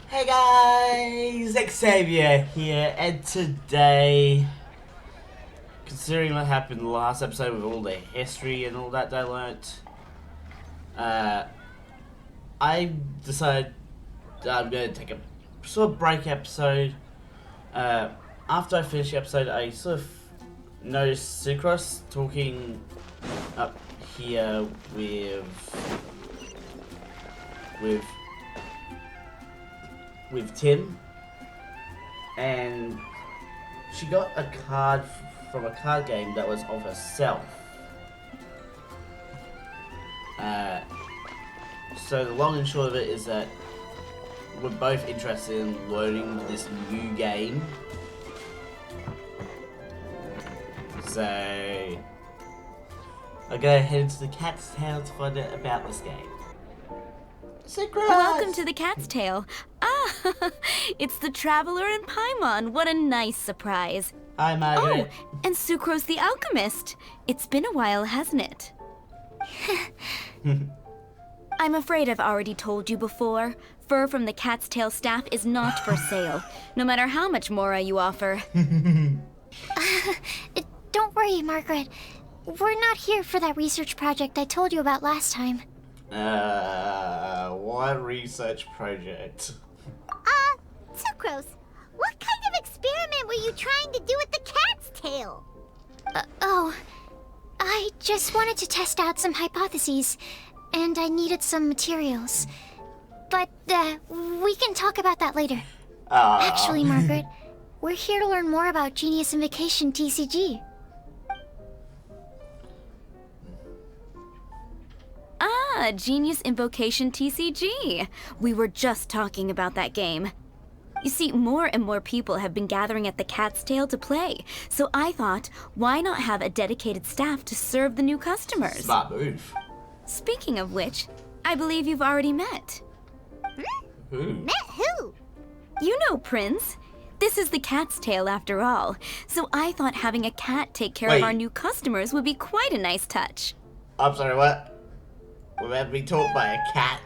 Hey guys, Xaviour here, and today, considering what happened in the last episode with all the history and all that I learnt, I decided that I'm going to take a sort of break episode. After I finished the episode, I sort of noticed Sucrose talking up here with Tim, and she got a card from a card game that was of herself. So the long and short of it is that we're both interested in learning this new game. So I'm gonna head into the Cat's Tail to find out about this game. Sucrose! Welcome to the Cat's Tail. Ah, it's the Traveler and Paimon. What a nice surprise. Hi, Margaret. Oh, and Sucrose the Alchemist. It's been a while, hasn't it? I'm afraid I've already told you before. Fur from the Cat's Tail staff is not for sale, no matter how much Mora you offer. Don't worry, Margaret. We're not here for that research project I told you about last time. What research project? Sucrose, what kind of experiment were you trying to do with the cat's tail? I just wanted to test out some hypotheses, and I needed some materials. But, we can talk about that later. Actually, Margaret, we're here to learn more about Genius Invokation TCG. Ah, Genius Invokation TCG. We were just talking about that game. You see, more and more people have been gathering at the Cat's Tail to play, so I thought, why not have a dedicated staff to serve the new customers? Smart move. Speaking of which, I believe you've already met. Who? Met who? You know, Prince. This is the Cat's Tail after all, so I thought having a cat take care of our new customers would be quite a nice touch. I'm sorry, what? We're about to be taught by a cat?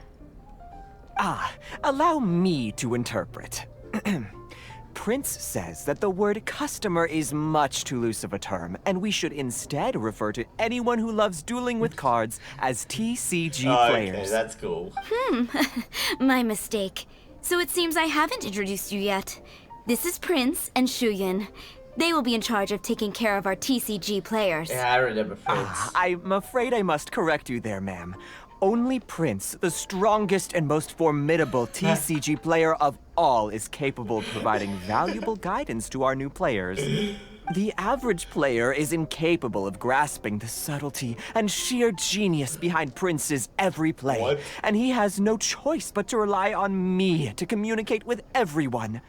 Allow me to interpret. Prince says that the word customer is much too loose of a term, and we should instead refer to anyone who loves dueling with cards as TCG players. Okay, that's cool. My mistake. So it seems I haven't introduced you yet. This is Prince and Shuyan. They will be in charge of taking care of our TCG players. Yeah, I remember Prince. I'm afraid I must correct you there, ma'am. Only Prince, the strongest and most formidable TCG player of all, is capable of providing valuable guidance to our new players. The average player is incapable of grasping the subtlety and sheer genius behind Prince's every play. What? And he has no choice but to rely on me to communicate with everyone.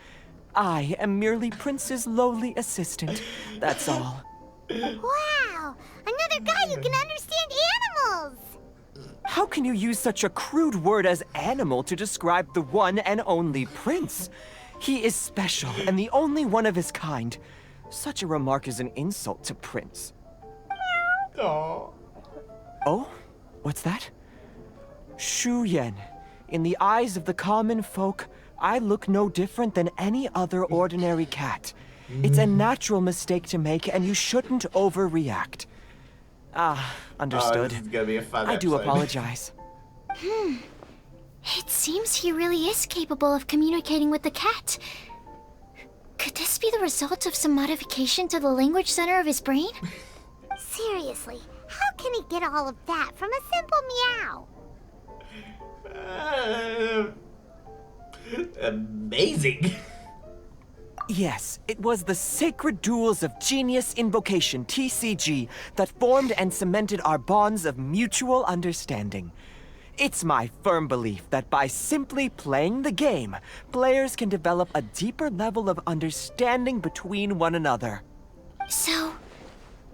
I am merely Prince's lowly assistant, that's all. Wow! Another guy who can understand animals! How can you use such a crude word as animal to describe the one and only Prince? He is special and the only one of his kind. Such a remark is an insult to Prince. Aww. Oh? What's that? Shuyan. In the eyes of the common folk, I look no different than any other ordinary cat. It's a natural mistake to make, and you shouldn't overreact. Understood. This is gonna be a fun I do episode. apologize. It seems he really is capable of communicating with the cat. Could this be the result of some modification to the language center of his brain? Seriously, how can he get all of that from a simple meow? Amazing. Yes, it was the sacred duels of Genius Invocation TCG that formed and cemented our bonds of mutual understanding. It's my firm belief that by simply playing the game, players can develop a deeper level of understanding between one another. So,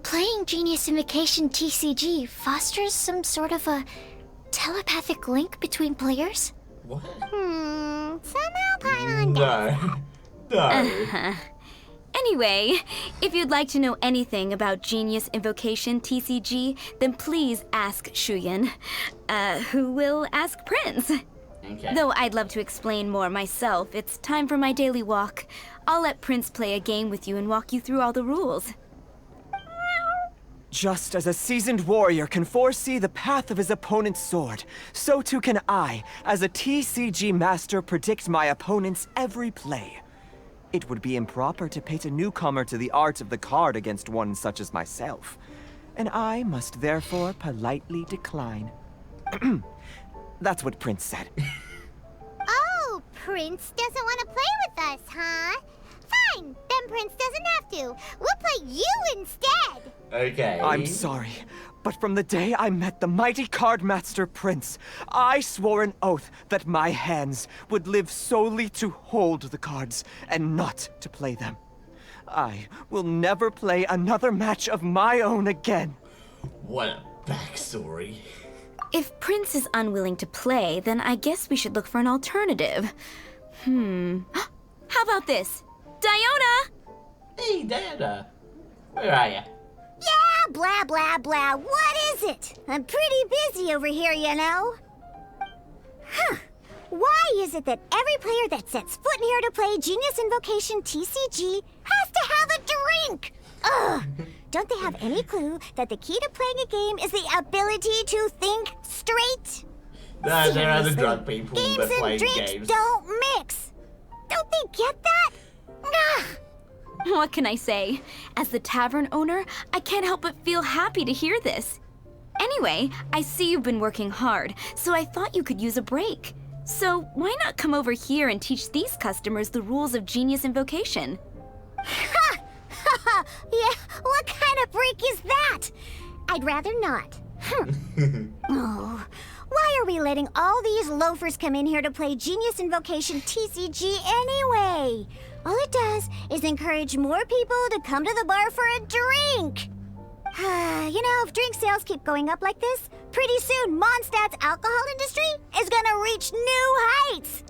playing Genius Invokation TCG fosters some sort of a telepathic link between players? What? Somehow Paimon does. No. No. Anyway, if you'd like to know anything about Genius Invocation TCG, then please ask Shuyan, who will ask Prince. Okay. Though I'd love to explain more myself, it's time for my daily walk. I'll let Prince play a game with you and walk you through all the rules. Just as a seasoned warrior can foresee the path of his opponent's sword, so too can I, as a TCG master, predict my opponent's every play. It would be improper to pit a newcomer to the art of the card against one such as myself, and I must therefore politely decline. That's what Prince said. Oh, Prince doesn't want to play with us, huh? Fine, then Prince doesn't have to. We'll play you instead. Okay. I'm sorry, but from the day I met the mighty card master Prince, I swore an oath that my hands would live solely to hold the cards and not to play them. I will never play another match of my own again. What a backstory. If Prince is unwilling to play, then I guess we should look for an alternative. How about this? Diona! Hey, Diana. Where are you? Yeah, blah, blah, blah. What is it? I'm pretty busy over here, you know. Why is it that every player that sets foot in here to play Genius Invocation TCG has to have a drink? Ugh! Don't they have any clue that the key to playing a game is the ability to think straight? No, there are the Seriously, drunk people games that play and drinks games. don't mix. Don't they get that? Ugh. What can I say? As the tavern owner, I can't help but feel happy to hear this. Anyway, I see you've been working hard, so I thought you could use a break. So why not come over here and teach these customers the rules of Genius Invocation? Ha! Yeah, what kind of break is that? I'd rather not. Oh, why are we letting all these loafers come in here to play Genius Invocation TCG anyway? All it does is encourage more people to come to the bar for a drink. You know, if drink sales keep going up like this, pretty soon Mondstadt's alcohol industry is gonna reach new heights.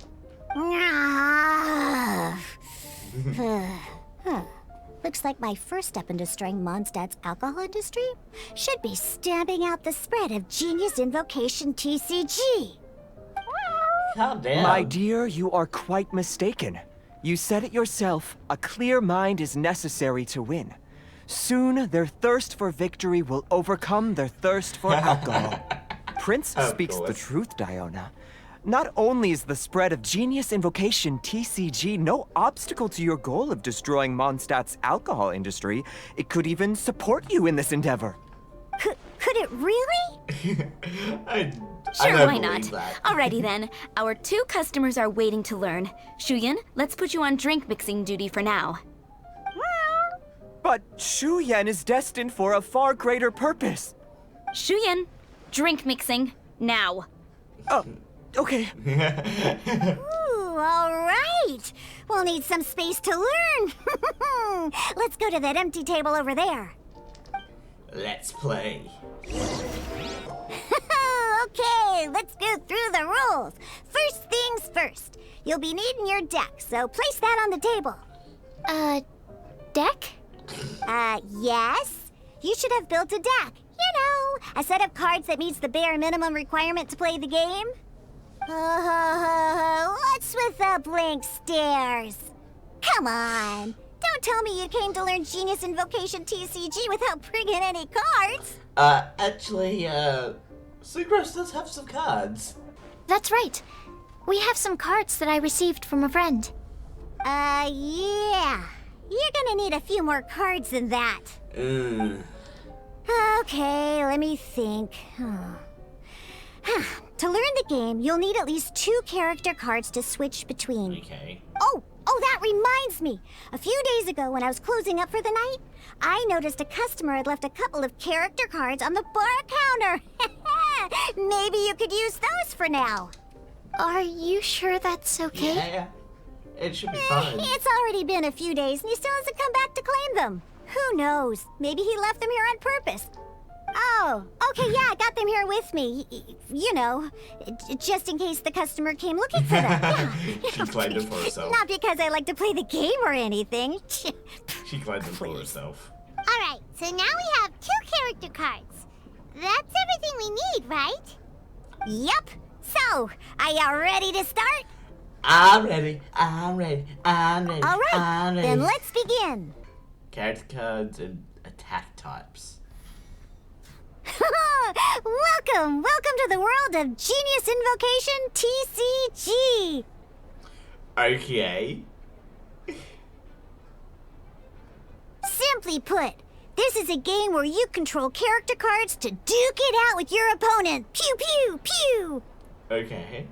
Looks like my first step in destroying Mondstadt's alcohol industry should be stamping out the spread of Genius Invocation TCG. Calm down. My dear, you are quite mistaken. You said it yourself, a clear mind is necessary to win. Soon, their thirst for victory will overcome their thirst for alcohol. Prince Of speaks the course. truth, Diona. Not only is the spread of Genius Invocation TCG no obstacle to your goal of destroying Mondstadt's alcohol industry, it could even support you in this endeavor. Could it really? I Sure, don't why believe not? that. Alrighty then. Our 2 customers are waiting to learn. Shuyan, let's put you on drink mixing duty for now. But Shu Yan is destined for a far greater purpose. Shuyan, drink mixing, now. Oh, okay. Ooh, all right. We'll need some space to learn. Let's go to that empty table over there. Let's play. Okay, let's go through the rules. First things first. You'll be needing your deck, so place that on the table. Deck? Yes. You should have built a deck. You know, a set of cards that meets the bare minimum requirement to play the game. What's with the blank stares? Come on. Don't tell me you came to learn Genius Invocation TCG without bringing any cards. Actually, Sucrose does have some cards. That's right. We have some cards that I received from a friend. Yeah. You're gonna need a few more cards than that. Okay, let me think. To learn the game, you'll need at least 2 character cards to switch between. Okay. Oh, that reminds me. A few days ago when I was closing up for the night, I noticed a customer had left a couple of character cards on the bar counter. Maybe you could use those for now. Are you sure that's okay? Yeah. It should be fine. It's already been a few days and he still hasn't come back to claim them. Who knows? Maybe he left them here on purpose. Oh, okay, yeah, I got them here with me. You know, just in case the customer came looking for them. Yeah. She claimed them for herself. Not because I like to play the game or anything. She claimed them for herself. All right, so now we have 2 character cards. That's everything we need, right? Yup. So, are you ready to start? I'm ready. I'm ready. I'm ready. All right, I'm ready. then let's begin. Character cards and attack types. Welcome to the world of Genius Invocation TCG. Okay. Simply put, this is a game where you control character cards to duke it out with your opponent. Pew pew pew. Okay.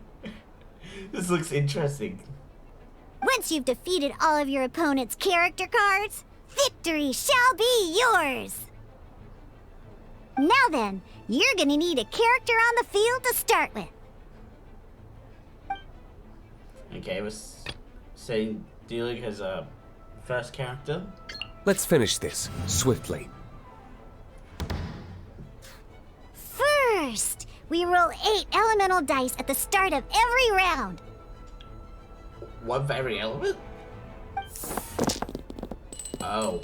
This looks interesting. Once you've defeated all of your opponent's character cards, victory shall be yours. Now then, you're gonna need a character on the field to start with. Okay, we're saying Diluc has a first character. Let's finish this swiftly. First, we roll 8 elemental dice at the start of every round. One for every element? Oh.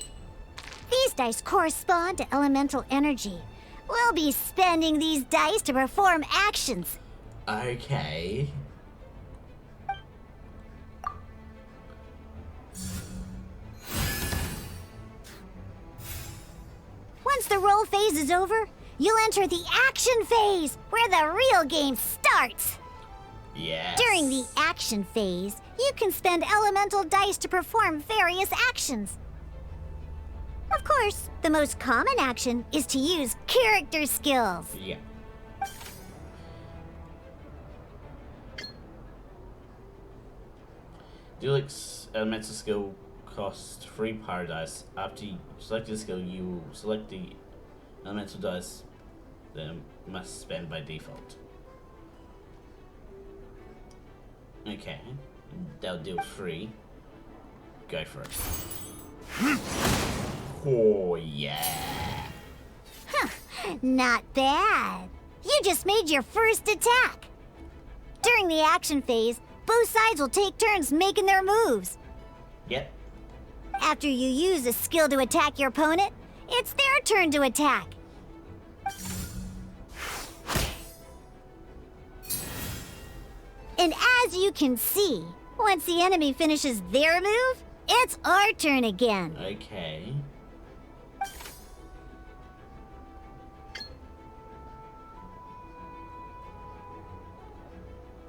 These dice correspond to elemental energy. We'll be spending these dice to perform actions. Okay. Once the roll phase is over, you'll enter the action phase, where the real game starts. Yes. During the action phase, you can spend elemental dice to perform various actions. Of course, the most common action is to use character skills. Yeah. Diluc's elemental skill costs 3 power dice. After you select the skill, you will select the elemental dice that must spend by default. Okay, that'll deal 3. Go for it. Oh yeah. Not bad. You just made your first attack. During the action phase, both sides will take turns making their moves. Yep. After you use a skill to attack your opponent, it's their turn to attack. And as you can see, once the enemy finishes their move, it's our turn again. Okay.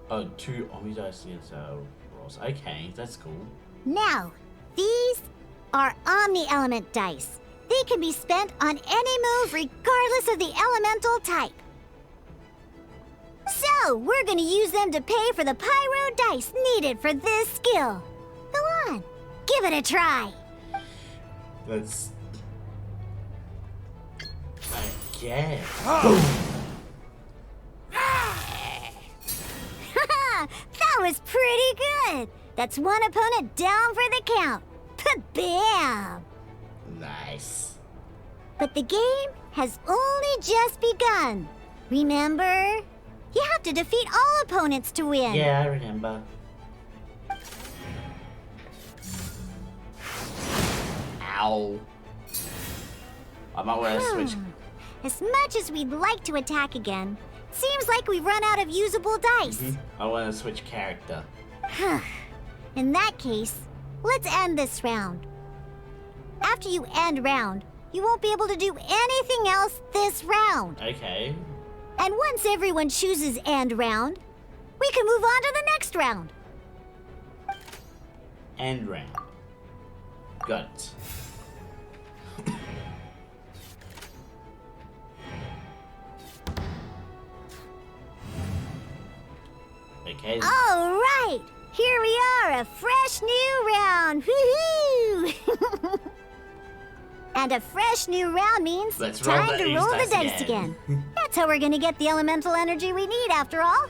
Oh, 2 Omni dice against our rolls. Okay, that's cool. Now, these are Omni Element dice. They can be spent on any move regardless of the elemental type. So, we're gonna use them to pay for the pyro dice needed for this skill. Go on, give it a try. Let's... Okay. That was pretty good. That's one opponent down for the count. Bam! Nice. But the game has only just begun. Remember? You have to defeat all opponents to win. Yeah, I remember. Ow. I might want to switch. As much as we'd like to attack again, seems like we've run out of usable dice. I want to switch character. In that case, let's end this round. After you end round, you won't be able to do anything else this round. Okay. And once everyone chooses end round, we can move on to the next round. End round. Got it. Okay. All right, here we are, a fresh new round. Woohoo! And a fresh new round means Let's roll time the to roll the dice dice again. That's how we're gonna get the elemental energy we need, after all.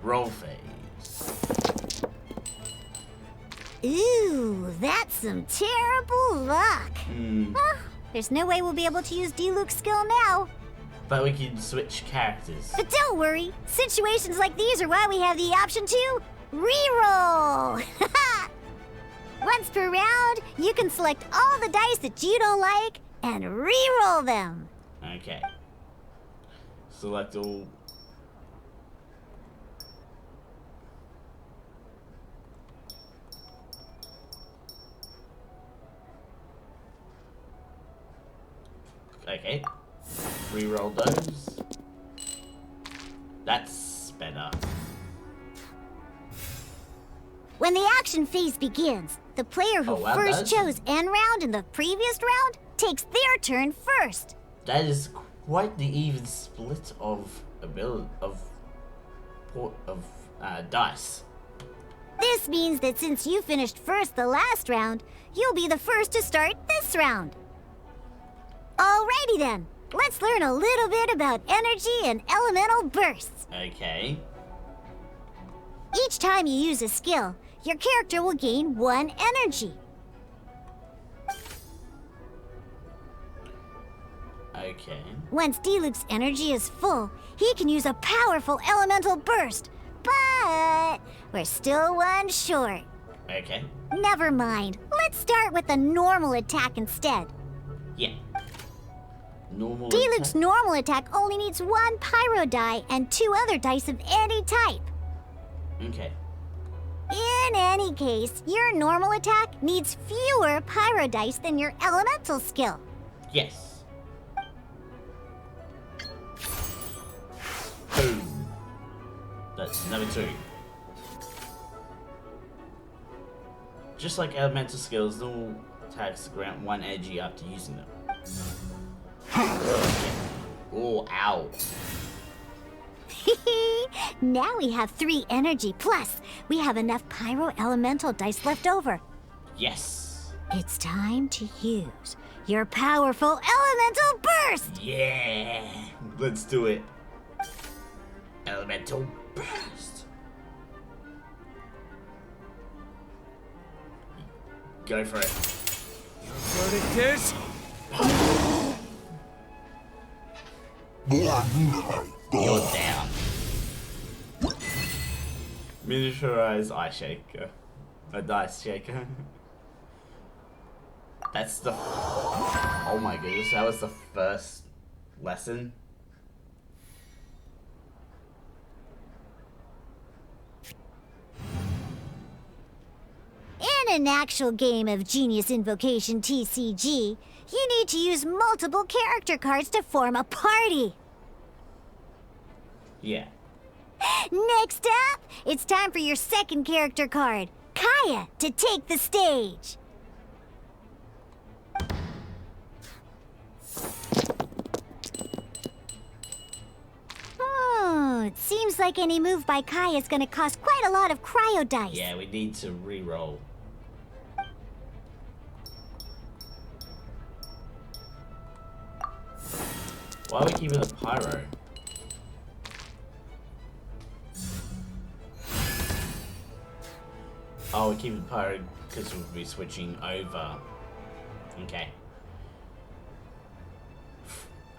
Roll phase. Ooh, that's some terrible luck. Well, there's no way we'll be able to use Diluc's skill now. But we can switch characters. But don't worry, situations like these are why we have the option to reroll. Once per round, you can select all the dice that you don't like and reroll them. Okay. Select all. Okay. Reroll those. That's better. When the action phase begins, the player who first chose end round in the previous round takes their turn first. That is quite the even split of dice. This means that since you finished first the last round, you'll be the first to start this round. Alrighty then, let's learn a little bit about energy and elemental bursts. Okay. Each time you use a skill, your character will gain 1 energy. Okay. Once Diluc's energy is full, he can use a powerful elemental burst. But we're still 1 short. Okay. Never mind. Let's start with the normal attack instead. Yeah. Normal Diluc's attack? normal attack only needs 1 pyro die and 2 other dice of any type. Okay. In any case, your normal attack needs fewer pyro dice than your elemental skill. Yes. Boom. That's number 2. Just like elemental skills, normal attacks grant 1 energy after using them. Oh, ow. Now we have 3 energy, plus we have enough pyro elemental dice left over. Yes. It's time to use your powerful elemental burst! Yeah. Let's do it. Elemental burst. Go for it. What it is? You're down. Miniaturized ice shaker. A dice shaker. That's the... Oh my goodness, that was the first lesson. In an actual game of Genius Invocation TCG, you need to use multiple character cards to form a party. Yeah. Next up, it's time for your second character card, Kaya, to take the stage. It seems like any move by Kaya is going to cost quite a lot of cryo dice. Yeah, we need to re-roll. Why are we keeping the pyro? Oh, we're keeping the pyro because we'll be switching over. Okay.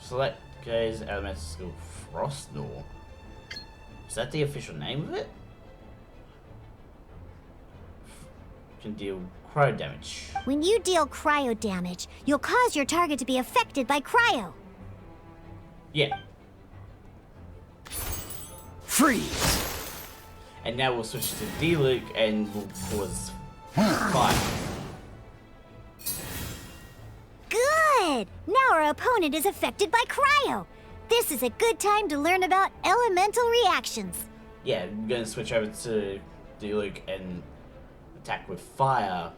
Select Gaze elemental skill Frostnor. Is that the official name of it? Can deal cryo damage. When you deal cryo damage, you'll cause your target to be affected by cryo. Yeah. Freeze! And now we'll switch to Diluc and we'll cause fire. Good! Now our opponent is affected by cryo. This is a good time to learn about elemental reactions. Yeah, we're gonna switch over to Diluc and attack with fire,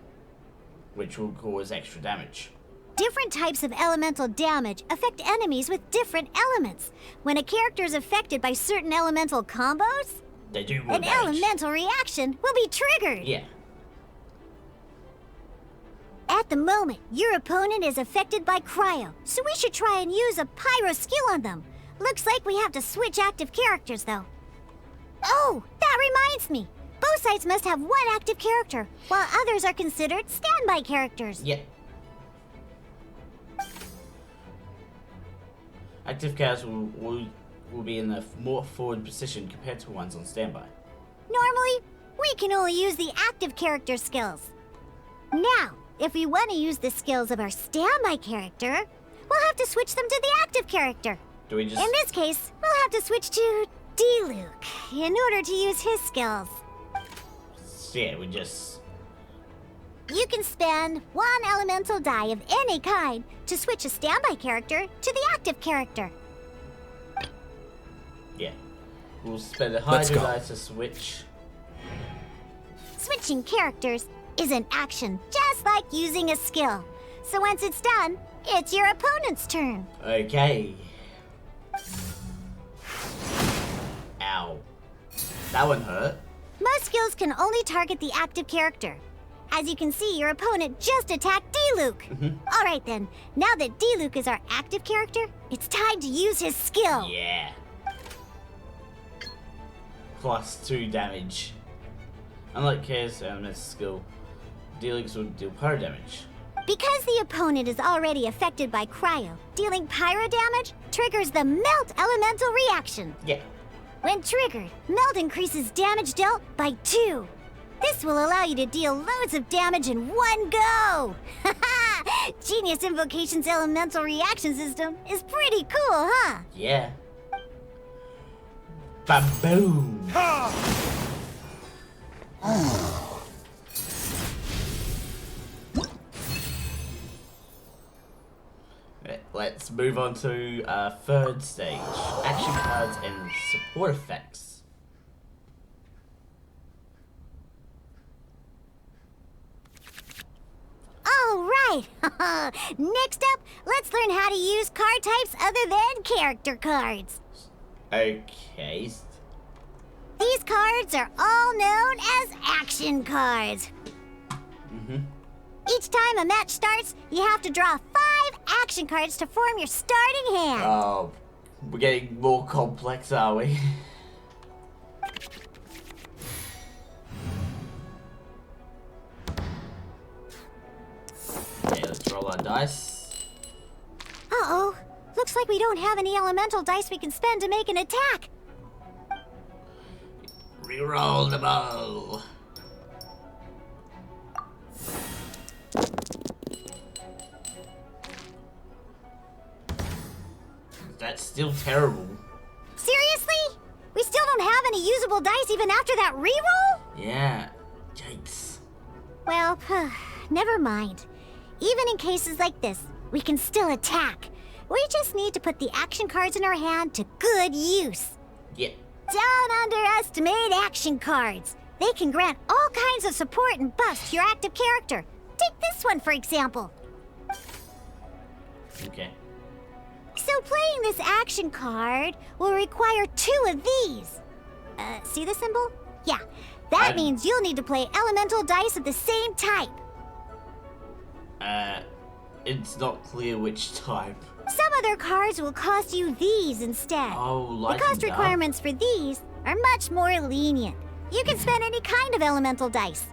which will cause extra damage. Different types of elemental damage affect enemies with different elements. When a character is affected by certain elemental combos, They do more an damage. elemental reaction will be triggered. Yeah. At the moment, your opponent is affected by cryo, so we should try and use a pyro skill on them. Looks like we have to switch active characters, though. Oh, that reminds me. Both sides must have 1 active character, while others are considered standby characters. Yeah. Active characters will be in a more forward position compared to ones on standby. Normally, we can only use the active character skills. Now, if we want to use the skills of our standby character, we'll have to switch them to the active character. Do we just... In this case, we'll have to switch to Diluc in order to use his skills. Yeah, we just... You can spend one elemental die of any kind to switch a standby character to the active character. Yeah. We'll spend a Let's go. die to switch. Switching characters is an action, just like using a skill. So once it's done, it's your opponent's turn. Okay. Ow. That one hurt. Most skills can only target the active character. As you can see, your opponent just attacked D-Luke. All right then, now that D-Luke is our active character, it's time to use his skill. Yeah. +2 damage. Unlike Chaos Element's skill, D-Luke will deal pyro damage. Because the opponent is already affected by cryo, dealing pyro damage triggers the melt elemental reaction. Yeah. When triggered, melt increases damage dealt by 2. This will allow you to deal loads of damage in one go! Genius Invocation's elemental reaction system is pretty cool, huh? Yeah. Ba-boom! Let's move on to third stage. Action cards and support effects. All right! Next up, let's learn how to use card types other than character cards. Okay. These cards are all known as action cards. Each time a match starts, you have to draw 5 action cards to form your starting hand. Oh, we're getting more complex, are we? Okay, let's roll our dice. Uh-oh. Looks like we don't have any elemental dice we can spend to make an attack. Reroll them all. That's still terrible. Seriously? We still don't have any usable dice even after that reroll? Yeah. Yikes. Well, never mind. Even in cases like this, we can still attack. We just need to put the action cards in our hand to good use. Yeah. Don't underestimate action cards. They can grant all kinds of support and buffs to your active character. Take this one, for example. Okay. So playing this action card will require 2 of these. See the symbol? Yeah, that means you'll need to play elemental dice of the same type. It's not clear which type. Some other cards will cost you these instead. Oh, like the cost that. requirements for these are much more lenient. You can spend any kind of elemental dice.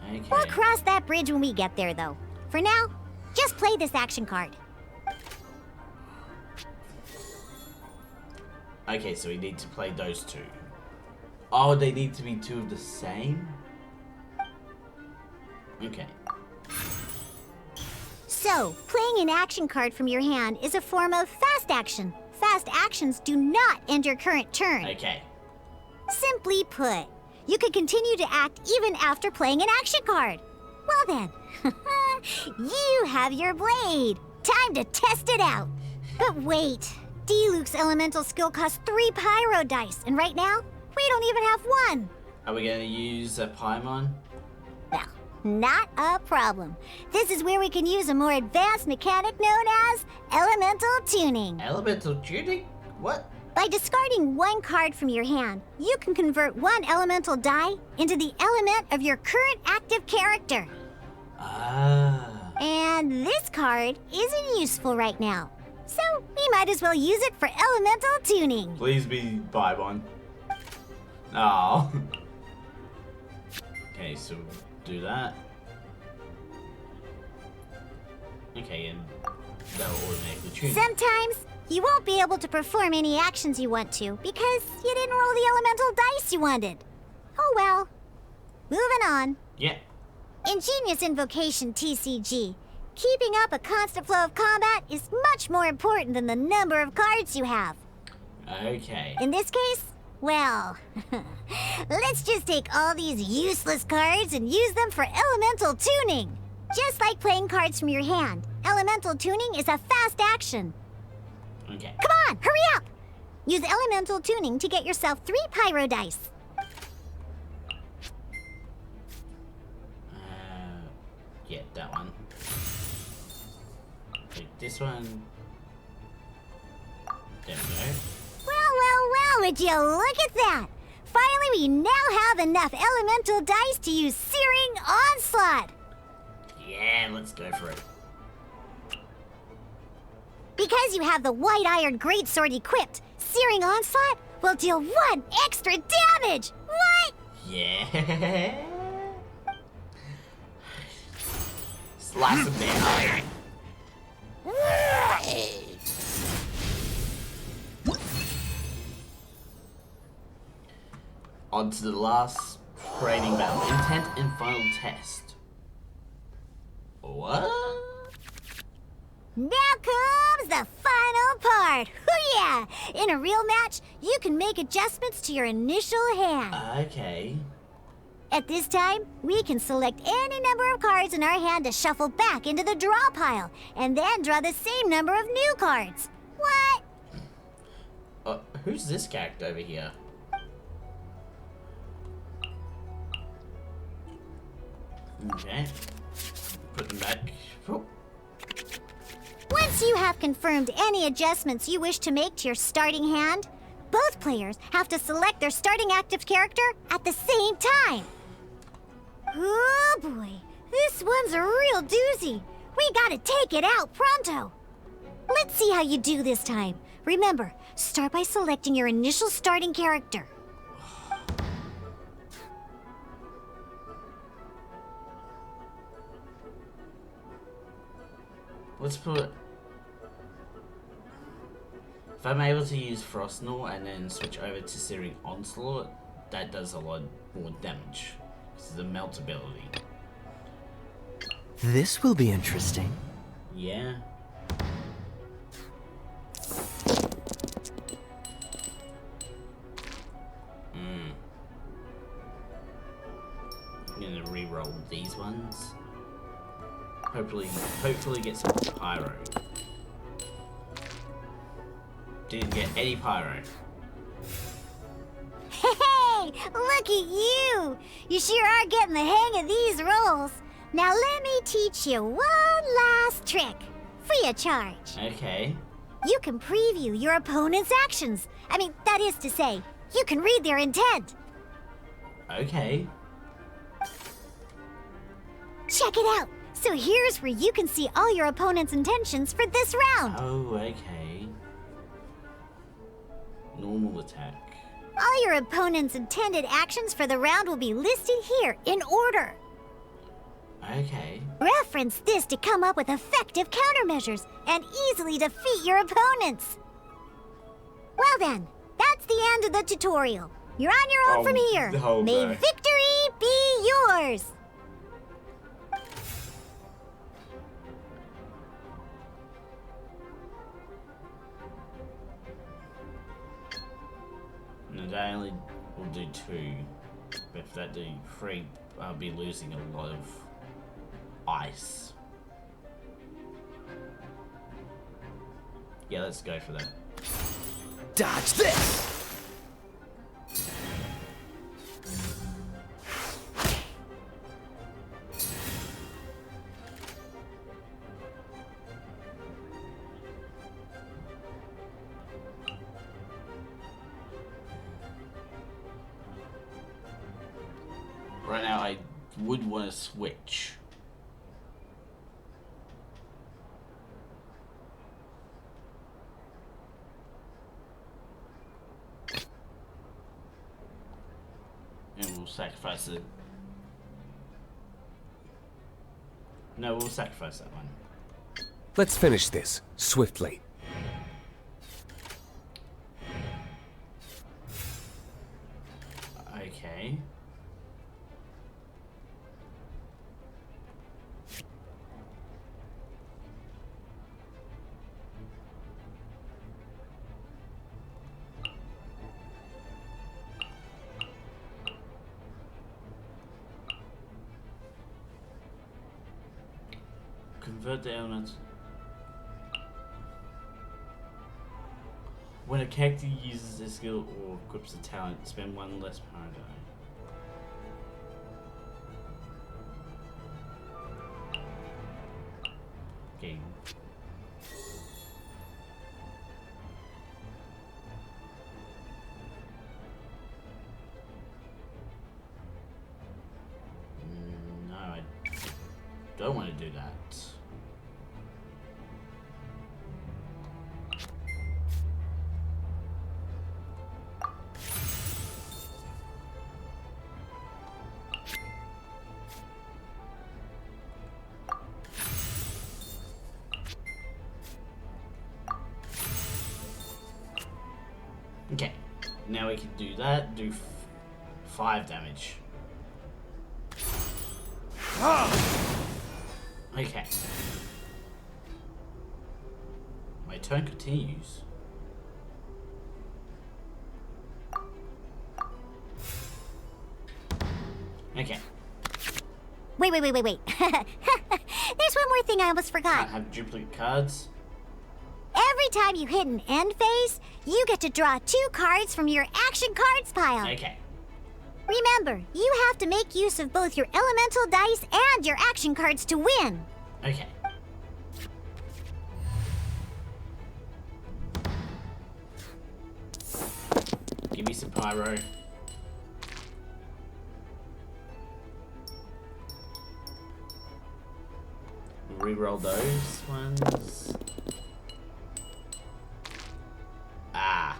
Okay. We'll cross that bridge when we get there, though. For now, just play this action card. Okay, so we need to play those 2. Oh, they need to be 2 of the same? Okay. So, playing an action card from your hand is a form of fast action. Fast actions do not end your current turn. Okay. Simply put, you can continue to act even after playing an action card. Well then, you have your blade. Time to test it out. But wait, D-Luke's elemental skill costs 3 pyro dice, and right now, we don't even have 1. Are we going to use a Paimon? Well, not a problem. This is where we can use a more advanced mechanic known as elemental tuning. Elemental tuning? What? By discarding 1 card from your hand, you can convert 1 elemental die into the element of your current active character. Ah. And this card isn't useful right now, so we might as well use it for elemental tuning. Please be Paimon. Oh. Okay, so do that. Okay, and that'll automatically tune. Sometimes you won't be able to perform any actions you want to because you didn't roll the elemental dice you wanted. Oh well. Moving on. Yeah. In Genius Invocation TCG, keeping up a constant flow of combat is much more important than the number of cards you have. Okay. In this case, Well, let's just take all these useless cards and use them for elemental tuning. Just like playing cards from your hand, elemental tuning is a fast action. Okay. Come on, hurry up! Use elemental tuning to get yourself 3 pyro dice. Yeah, that one. Take this one. There we go. Well, would you look at that? Finally, we now have enough elemental dice to use Searing Onslaught. Yeah, let's go for it. Because you have the White Iron Greatsword equipped, Searing Onslaught will deal 1 extra damage! What? Yeah. Slice him down. On to the last training battle. Intent and final test. What? Now comes the final part! Hoo-yeah! In a real match, you can make adjustments to your initial hand. Okay. At this time, we can select any number of cards in our hand to shuffle back into the draw pile, and then draw the same number of new cards. What? Who's this character over here? Okay. Put them back. Oh. Once you have confirmed any adjustments you wish to make to your starting hand, both players have to select their starting active character at the same time. Oh boy, this one's a real doozy. We gotta take it out pronto. Let's see how you do this time. Remember, start by selecting your initial starting character. Let's put... If I'm able to use Frostnall and then switch over to Searing Onslaught, that does a lot more damage. This is the melt ability. This will be interesting. Yeah. I'm gonna re-roll these ones. Hopefully get some pyro. Didn't get any pyro. Hey, look at you! You sure are getting the hang of these rolls. Now let me teach you one last trick. Free of charge. Okay. You can preview your opponent's actions. I mean, that is to say, you can read their intent. Okay. Check it out. So here's where you can see all your opponent's intentions for this round. Oh, okay. Normal attack. All your opponent's intended actions for the round will be listed here in order. Okay. Reference this to come up with effective countermeasures and easily defeat your opponents. Well then, that's the end of the tutorial. You're on your own from here. May victory be yours. No, that only will do 2. But if that do 3, I'll be losing a lot of ice. Yeah, let's go for that. Dodge this! Right now, I would want to switch. And we'll sacrifice it. No, we'll sacrifice that one. Let's finish this swiftly. Okay. convert the element. When a character uses a skill or equips a talent, spend one less power die. Game. No, I don't want to do that. Okay, now we can do that, do 5 damage. Okay. My turn continues. Okay. Wait. There's one more thing I almost forgot. Can't have duplicate cards. Every time you hit an end phase, you get to draw 2 cards from your action cards pile. Okay. Remember, you have to make use of both your elemental dice and your action cards to win. Okay. Give me some pyro. Reroll those ones. Ah.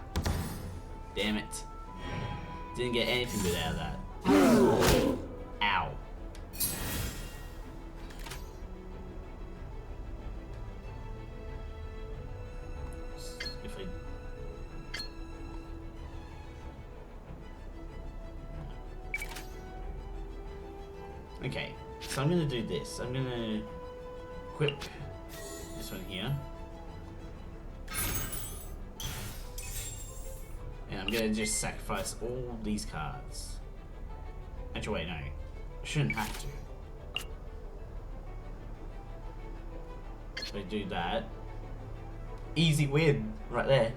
Damn it. Didn't get anything good out of that. Ow. If I... Okay, so I'm gonna do this. I'm gonna equip this one here. And I'm gonna just sacrifice all these cards. Actually, wait, no. I shouldn't have to. So I do that. Easy win, right there.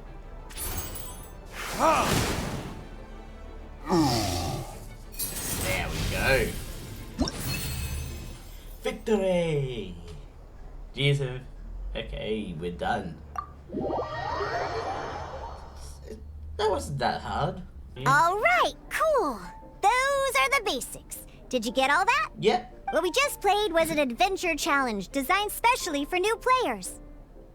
There we go. Victory! Jesus. Okay, we're done. That wasn't that hard. Yeah. All right, cool. Those are the basics. Did you get all that? Yep. What we just played was an adventure challenge designed specially for new players.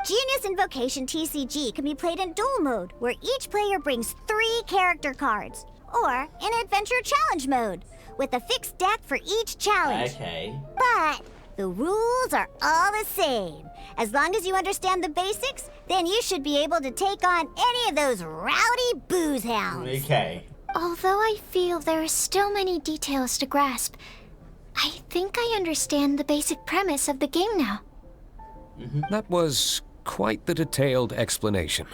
Genius Invocation TCG can be played in duel mode, where each player brings 3 character cards, or in adventure challenge mode, with a fixed deck for each challenge. Okay. But the rules are all the same. As long as you understand the basics, then you should be able to take on any of those rowdy booze hounds. Okay. Although I feel there are still many details to grasp, I think I understand the basic premise of the game now. That was quite the detailed explanation.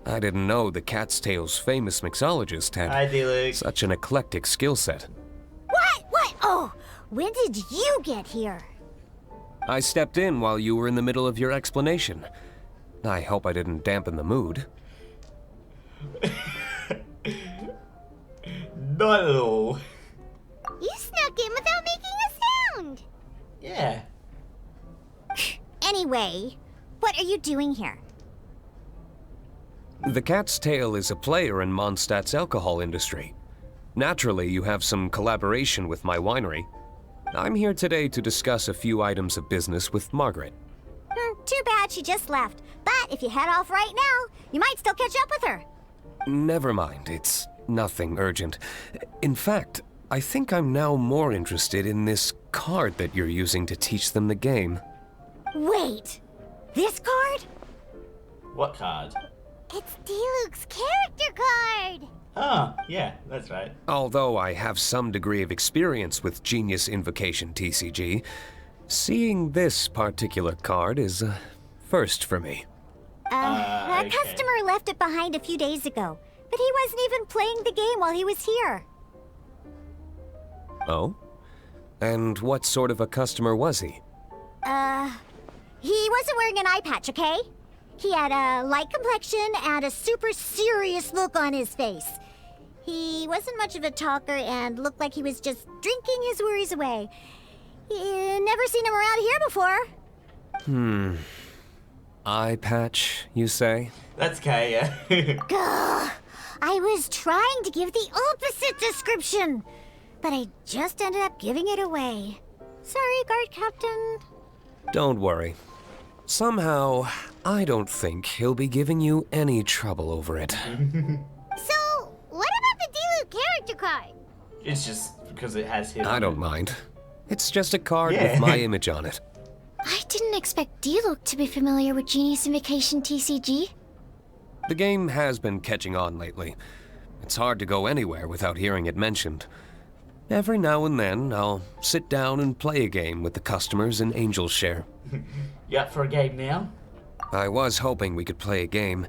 I didn't know the Cat's Tail's famous mixologist had Hi, D-Luke. such an eclectic skill set. What? Oh, when did you get here? I stepped in while you were in the middle of your explanation. I hope I didn't dampen the mood. Not at all. You snuck in without making a sound. Yeah. Anyway, what are you doing here? The Cat's Tail is a player in Mondstadt's alcohol industry. Naturally, you have some collaboration with my winery. I'm here today to discuss a few items of business with Margaret. Too bad she just left. But if you head off right now, you might still catch up with her. Never mind, it's nothing urgent. In fact, I think I'm now more interested in this card that you're using to teach them the game. Wait, this card? What card? It's D-Luke's character card. Oh, yeah, that's right. Although I have some degree of experience with Genius Invocation TCG, seeing this particular card is a first for me. A okay. customer left it behind a few days ago, but he wasn't even playing the game while he was here. Oh? And what sort of a customer was he? He wasn't wearing an eye patch, okay? He had a light complexion and a super serious look on his face. He wasn't much of a talker and looked like he was just drinking his worries away. Never seen him around here before. Eye patch, you say? That's Kaya. Gah! I was trying to give the opposite description, but I just ended up giving it away. Sorry, guard captain. Don't worry. Somehow, I don't think he'll be giving you any trouble over it. So, what about the Diluc character card? It's just because it has him. I don't mind. It's just a card Yeah. with my image on it. I didn't expect Diluc to be familiar with Genius Invokation TCG. The game has been catching on lately. It's hard to go anywhere without hearing it mentioned. Every now and then, I'll sit down and play a game with the customers in Angel's Share. You up for a game now? I was hoping we could play a game,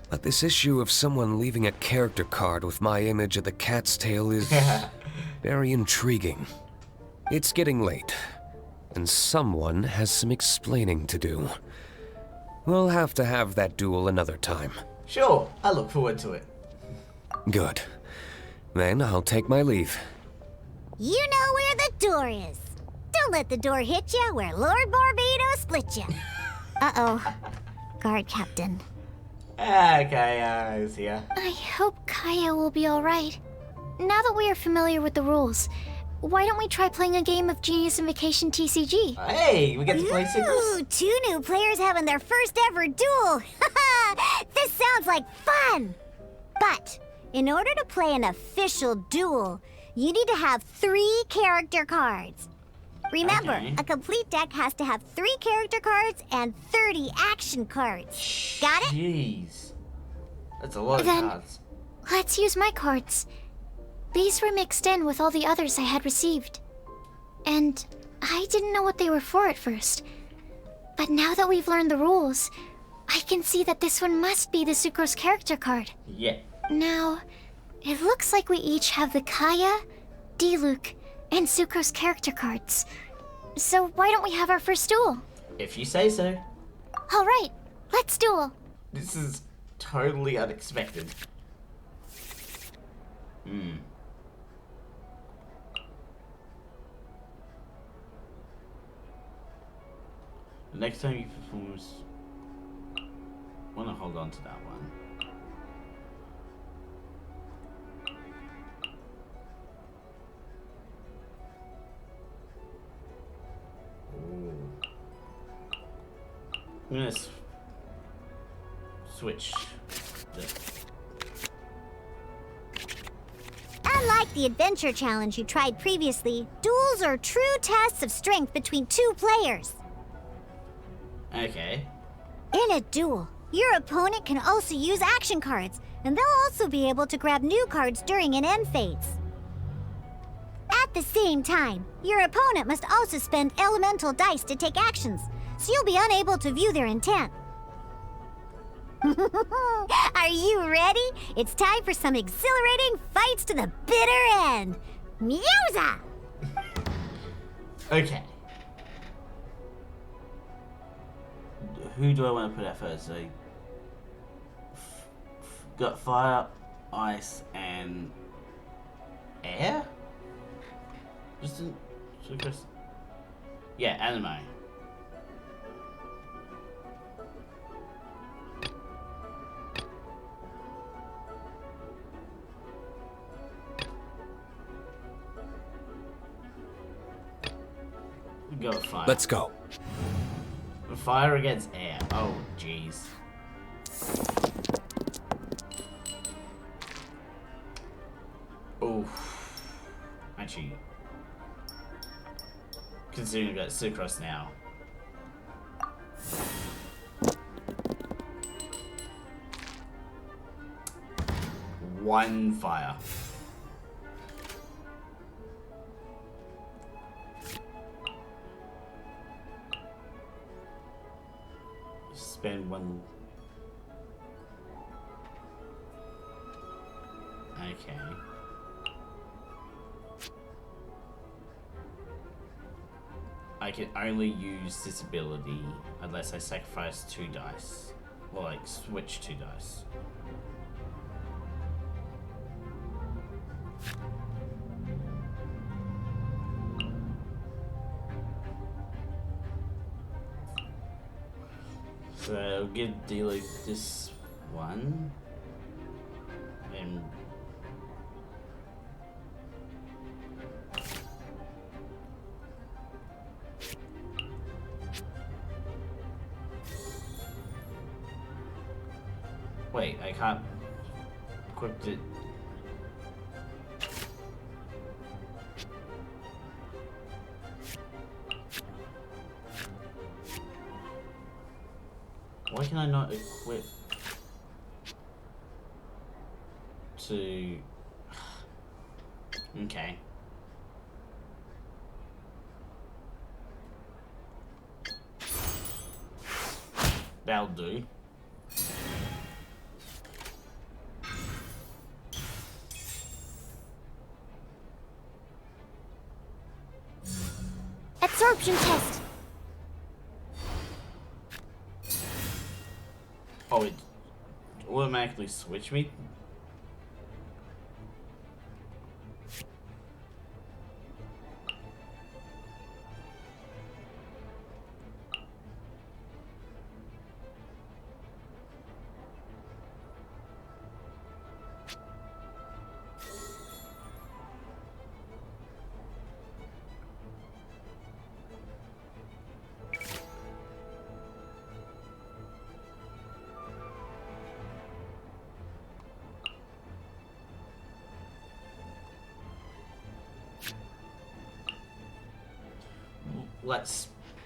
but this issue of someone leaving a character card with my image at the cat's tail is very intriguing. It's getting late, and someone has some explaining to do. We'll have to have that duel another time. Sure, I look forward to it. Good. Then I'll take my leave. You know where the door is. Don't let the door hit you where Lord Barbados split you. Uh-oh. Guard captain. Okay, is here. I hope Kaya will be alright. Now that we are familiar with the rules, why don't we try playing a game of Genius Invokation TCG? Hey, we get to play Sucrose. Ooh, 2 new players having their first ever duel. This sounds like fun. But in order to play an official duel, you need to have 3 character cards. Remember, Okay. a complete deck has to have 3 character cards and 30 action cards. Got it? Jeez. That's a lot of Then- cards. Let's use my cards. These were mixed in with all the others I had received. And I didn't know what they were for at first. But now that we've learned the rules, I can see that this one must be the Sucrose character card. Yeah. Now, it looks like we each have the Kaya, Diluc, and Sucrose character cards. So why don't we have our first duel? If you say so. Alright, let's duel. This is totally unexpected. The next time you perform is... I want to hold on to that one. Ooh. I'm gonna switch the... Unlike the adventure challenge you tried previously, duels are true tests of strength between 2 players. Okay. In a duel, your opponent can also use action cards, and they'll also be able to grab new cards during an end phase. At the same time, your opponent must also spend elemental dice to take actions, so you'll be unable to view their intent. Are you ready? It's time for some exhilarating fights to the bitter end. Musa! Okay. Who do I want to put out first? So, got fire, ice, and air? Just yeah, anime. We go with fire. Let's go. Fire against air. Oh, jeez. Oh. Actually, considering I've got Sucrose now. One fire. Spend one. Okay. I I can only use this ability unless I sacrifice 2 dice. Or like switch 2 dice. So I'll give Dealer this one. And wait, I can't equip it. Why can I not equip to... Okay. That'll do. Absorption test. Oh, it automatically switched me?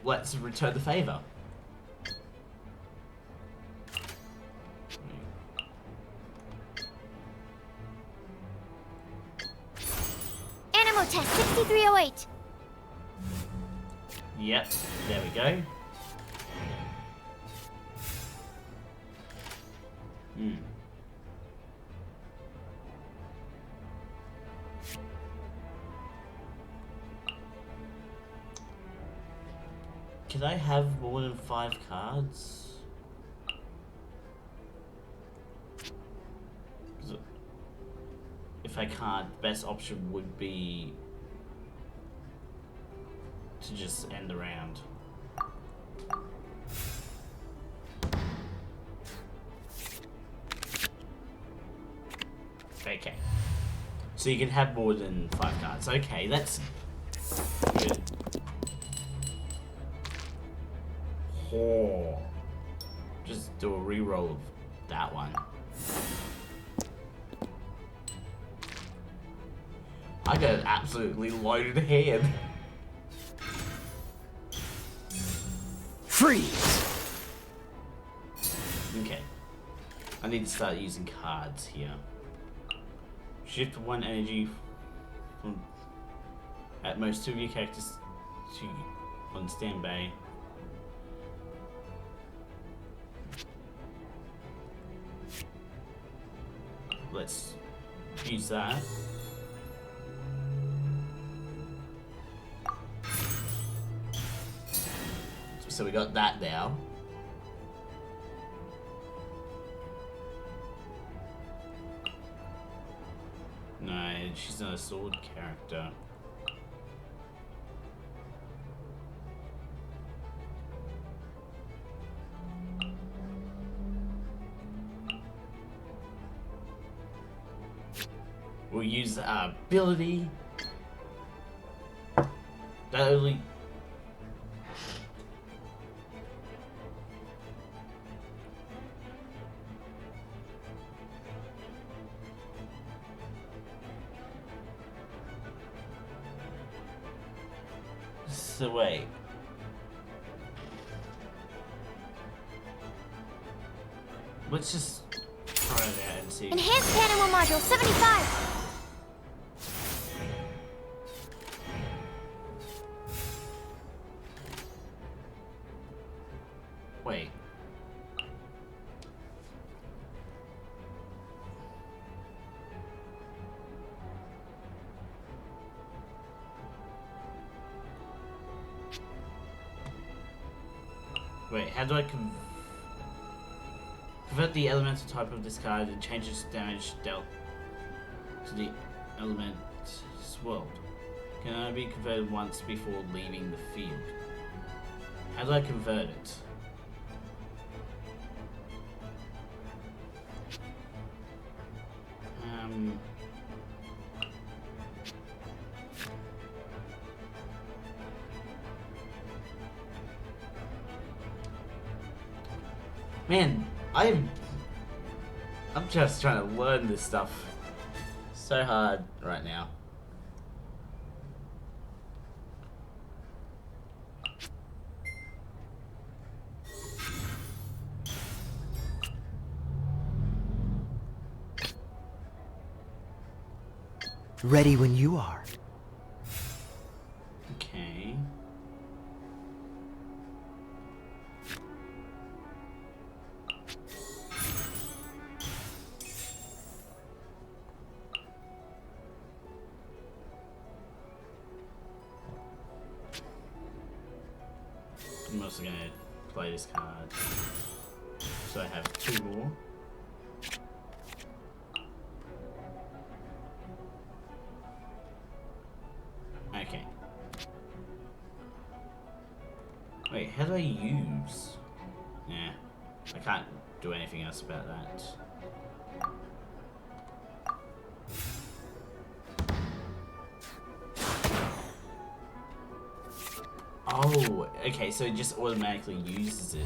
Let's return the favor. Animo test 6308. Yep, there we go. Can I have more than 5 cards? If I can't, the best option would be to just end the round. Okay. So you can have more than 5 cards. Okay, that's good. Oh. Just do a reroll of that one. I got an absolutely loaded hand. Freeze! Okay. I need to start using cards here. Shift 1 energy from at most 2 of your characters to on standby. Let's use that. So we got that now. No, she's not a sword character. We'll use our ability. That only... So wait. Let's just try that and see. Enhanced Animal Module 75. Wait. Wait, how do I convert the elemental type of this card and change its damage dealt to the element's world? Can only be converted once before leaving the field. How do I convert it? Man, I'm just trying to learn this stuff so hard right now. Ready when you are. Okay. I'm also gonna play this card. So I have 2 more. Okay. Wait, how do I use? Yeah, I can't do anything else about that. Oh, okay, so it just automatically uses it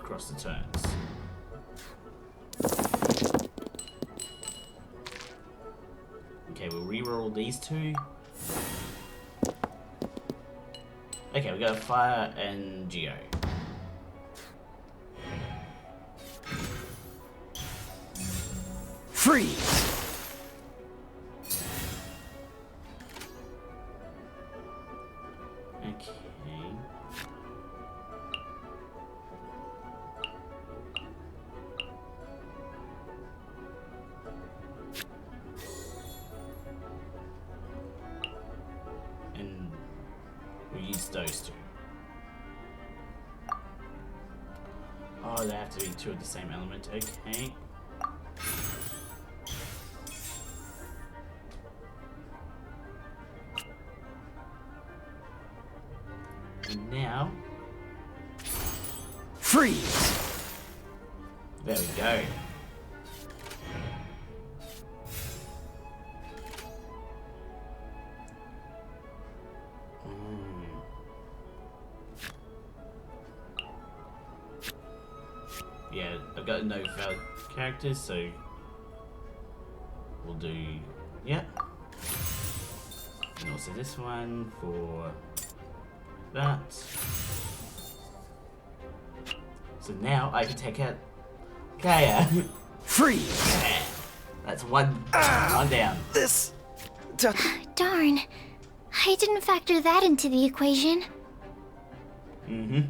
across the turns. Okay, we'll reroll these 2. Okay, we got Fire and Geo. Freeze! Okay. And we use those 2. Oh, they have to be 2 of the same element. Okay. And now, Freeze! there we go. Yeah, I've got no valid characters, so we'll do, yeah. And also this one for that. So now I can take out Kaya. Freeze! Yeah, that's one down. This... Darn. I didn't factor that into the equation. Mm-hmm.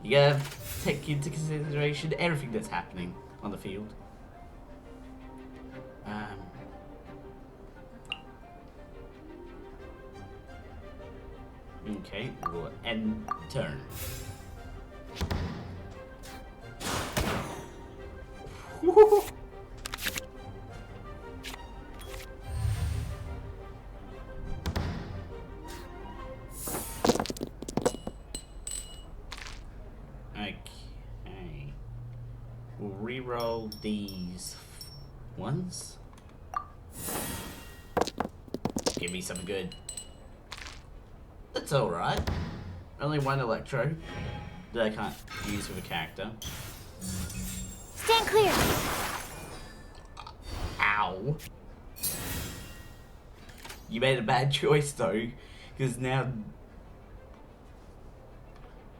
You gotta take into consideration everything that's happening on the field. Okay, we'll end turn. Okay. We'll re-roll these ones. Give me some good. That's alright. Only 1 electro that I can't use with a character. Stand clear. Ow. You made a bad choice though, because now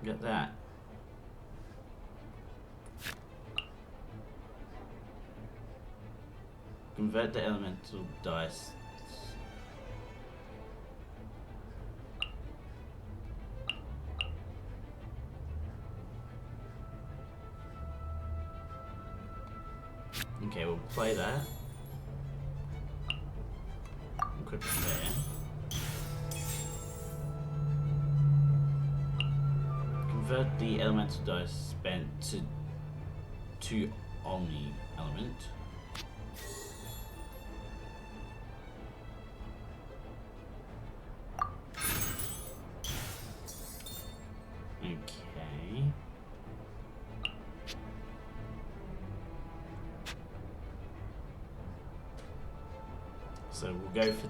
got that. Convert the elemental dice. Okay, we'll play that. Equip it there. convert the elemental dice spent to Omni element. Okay. So we'll go for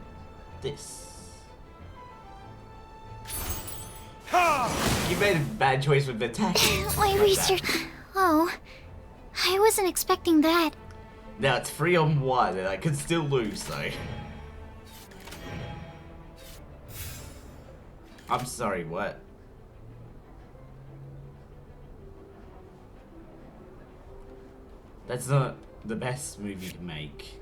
this. You made a bad choice with the attack. My research. Oh, I wasn't expecting that. Now it's 3-on-1 and I could still lose though. I'm sorry, what? That's not the best move you can make.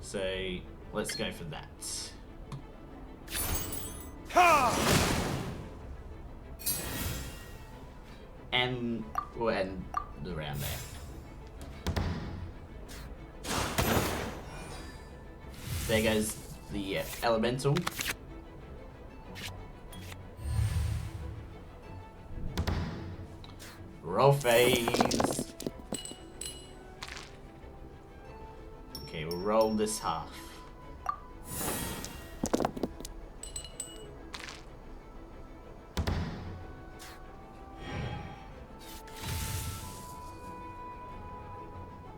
So let's go for that. And we'll end the round there. There goes the elemental. Roll phase. Okay, we'll roll this half.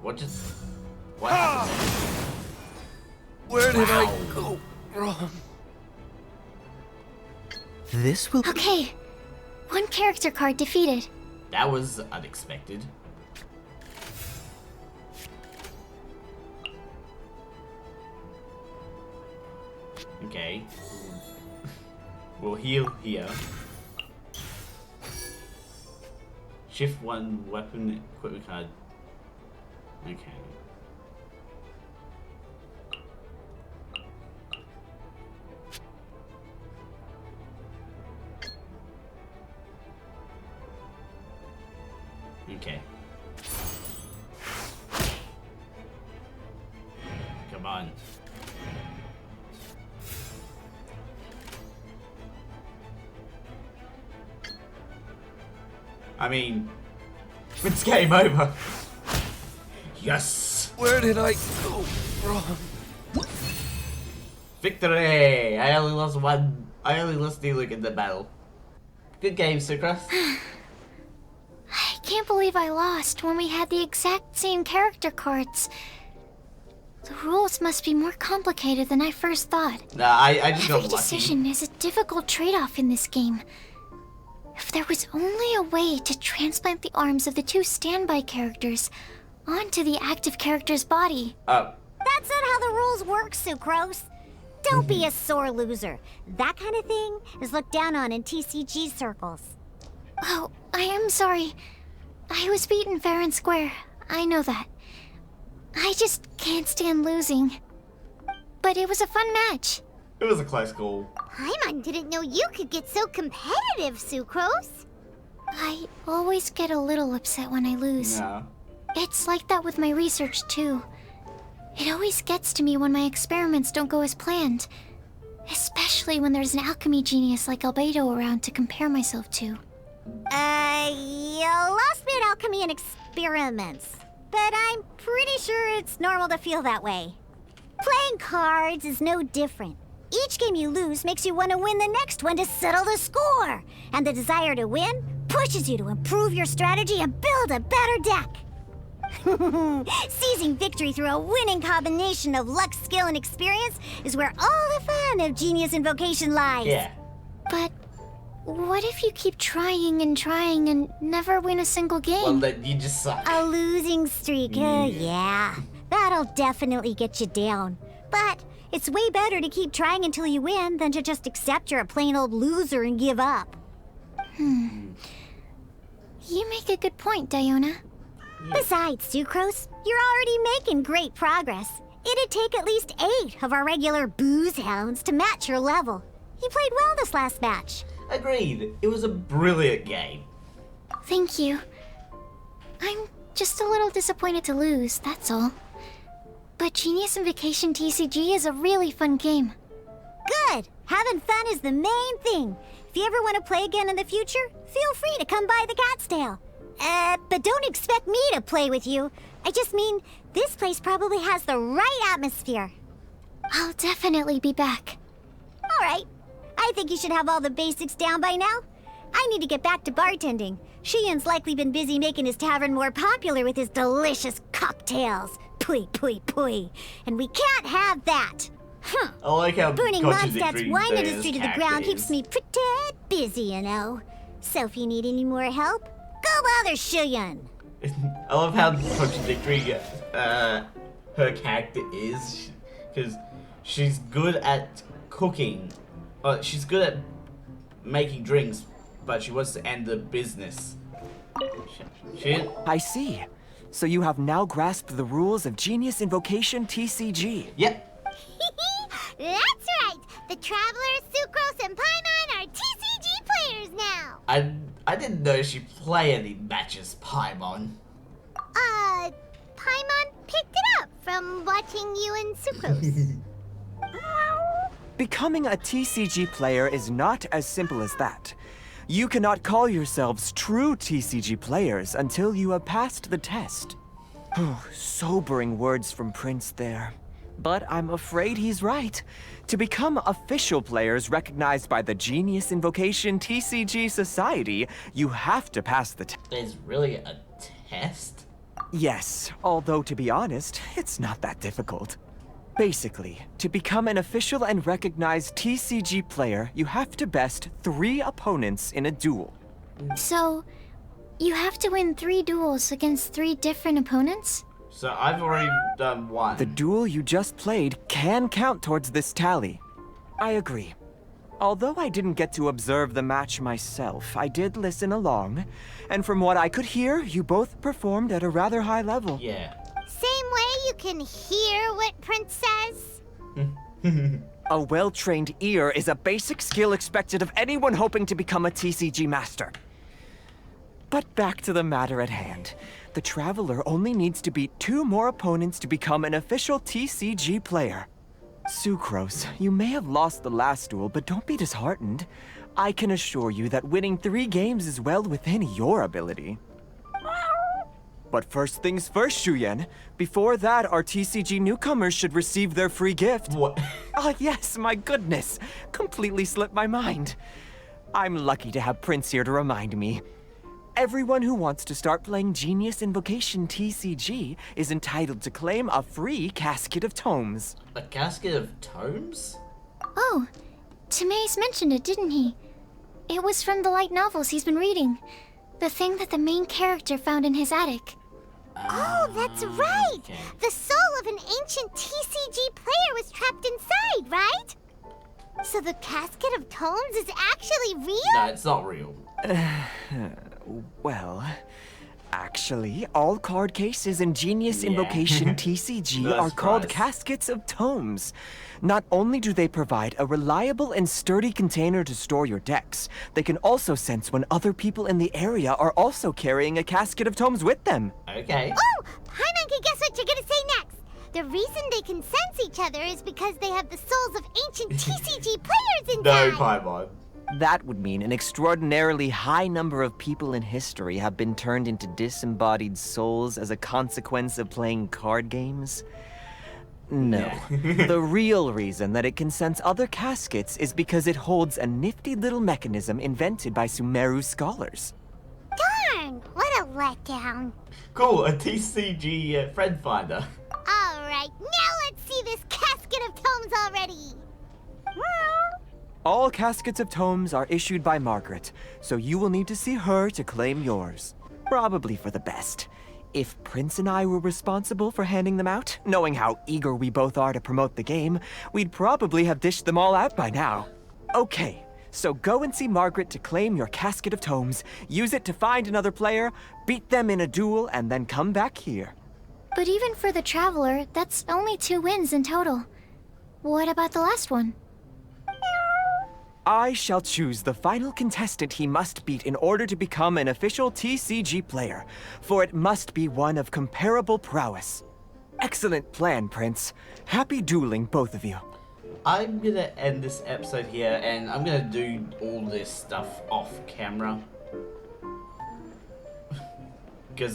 What happened there? Where did I go wrong? This will... Okay, one character card defeated. That was unexpected. Okay. We'll heal here. Shift one weapon equipment card. Okay. Okay. Come on. I mean, it's game over. Yes! Where did I go wrong? Victory! I only lost Diluc in the battle. Good game, Sucrose. I can't believe I lost when we had the exact same character cards. The rules must be more complicated than I first thought. Nah, I just got Every lucky. decision is a difficult trade-off in this game. If there was only a way to transplant the arms of the two standby characters onto the active character's body. Oh. That's not how the rules work, Sucrose. Don't be a sore loser. That kind of thing is looked down on in TCG circles. Oh, I am sorry. I was beaten fair and square. I know that. I just can't stand losing. But it was a fun match. It was a close call. Paimon didn't know you could get so competitive, Sucrose. I always get a little upset when I lose. No. It's like that with my research, too. It always gets to me when my experiments don't go as planned. Especially when there's an alchemy genius like Albedo around to compare myself to. You lost me at alchemy and experiments. But I'm pretty sure it's normal to feel that way. Playing cards is no different. Each game you lose makes you want to win the next one to settle the score. And the desire to win pushes you to improve your strategy and build a better deck. Seizing victory through a winning combination of luck, skill, and experience is where all the fun of Genius Invocation lies. Yeah. But what if you keep trying and never win a single game? Well, then you just suck. A losing streak, yeah. That'll definitely get you down. But it's way better to keep trying until you win than to just accept you're a plain old loser and give up. You make a good point, Diona. Besides, Sucrose, you're already making great progress. It'd take at least 8 of our regular booze hounds to match your level. You played well this last match. Agreed. It was a brilliant game. Thank you. I'm just a little disappointed to lose, that's all. But Genius Invokation TCG is a really fun game. Good! Having fun is the main thing. If you ever want to play again in the future, feel free to come by the Cat's Tail. But don't expect me to play with you. I just mean, this place probably has the right atmosphere. I'll definitely be back. Alright. I think you should have all the basics down by now. I need to get back to bartending. Shiyan's likely been busy making his tavern more popular with his delicious cocktails. Pui, pui, pui. And we can't have that. Huh. I like how Burning Mondstadt's wine Diana's industry to the ground keeps me pretty busy, you know. So if you need any more help, go bother Shiyan. I love how contradictory her character is, because she's good at cooking. She's good at making drinks, but she wants to end the business. Shit. I see. So you have now grasped the rules of Genius Invocation TCG. Yep. That's right. The Traveler, Sucrose, and Paimon are TCG players now. I didn't know she play any matches, Paimon. Paimon picked it up from watching you and Sucrose. Becoming a TCG player is not as simple as that. You cannot call yourselves true TCG players until you have passed the test. Sobering words from Prince there. But I'm afraid he's right. To become official players recognized by the Genius Invocation TCG Society, you have to pass the test. There's really a test? Yes, although to be honest, it's not that difficult. Basically, to become an official and recognized TCG player, you have to best 3 opponents in a duel. So, you have to win 3 duels against 3 different opponents? So I've already done 1. The duel you just played can count towards this tally. I agree. Although I didn't get to observe the match myself, I did listen along, and from what I could hear, you both performed at a rather high level. Yeah. Same way you can hear what Prince says. A well-trained ear is a basic skill expected of anyone hoping to become a TCG master. But back to the matter at hand. The Traveler only needs to beat 2 more opponents to become an official TCG player. Sucrose, you may have lost the last duel, but don't be disheartened. I can assure you that winning 3 games is well within your ability. But first things first, Shuyen. Before that, our TCG newcomers should receive their free gift. What? Ah, yes, my goodness. Completely slipped my mind. I'm lucky to have Prince here to remind me. Everyone who wants to start playing Genius Invocation TCG is entitled to claim a free casket of tomes. A casket of tomes? Oh, Timaeus mentioned it, didn't he? It was from the light novels he's been reading. The thing that the main character found in his attic. Oh, that's right! Okay. The soul of an ancient TCG player was trapped inside, right? So the casket of tomes is actually real? No, it's not real. Well, actually, all card cases in Genius Yeah. Invocation TCG No are called surprise. caskets of tomes. Not only do they provide a reliable and sturdy container to store your decks, they can also sense when other people in the area are also carrying a casket of tomes with them. Okay. Oh! Paimon can guess what you're gonna say next! The reason they can sense each other is because they have the souls of ancient TCG players No, inside! Paimon. That would mean an extraordinarily high number of people in history have been turned into disembodied souls as a consequence of playing card games. No. The real reason that it can sense other caskets is because it holds a nifty little mechanism invented by Sumeru scholars. Darn! What a letdown. Cool, a TCG friend finder. Alright, now let's see this casket of tomes already! All caskets of tomes are issued by Margaret, so you will need to see her to claim yours. Probably for the best. If Prince and I were responsible for handing them out, knowing how eager we both are to promote the game, we'd probably have dished them all out by now. Okay, so go and see Margaret to claim your casket of tomes, use it to find another player, beat them in a duel, and then come back here. But even for the Traveler, that's only 2 wins in total. What about the last one? I shall choose the final contestant he must beat in order to become an official TCG player, for it must be one of comparable prowess. excellent plan, Prince. Happy dueling, both of you. I'm gonna end this episode here, and I'm gonna do all this stuff off camera. Because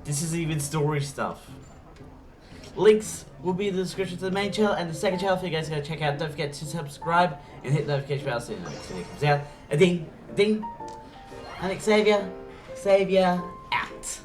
this is even story stuff. Links will be in the description to the main channel and the second channel for you guys to go check out. Don't forget to subscribe and hit the notification bell so you know when the next video comes out. A ding, a ding. And Xaviour,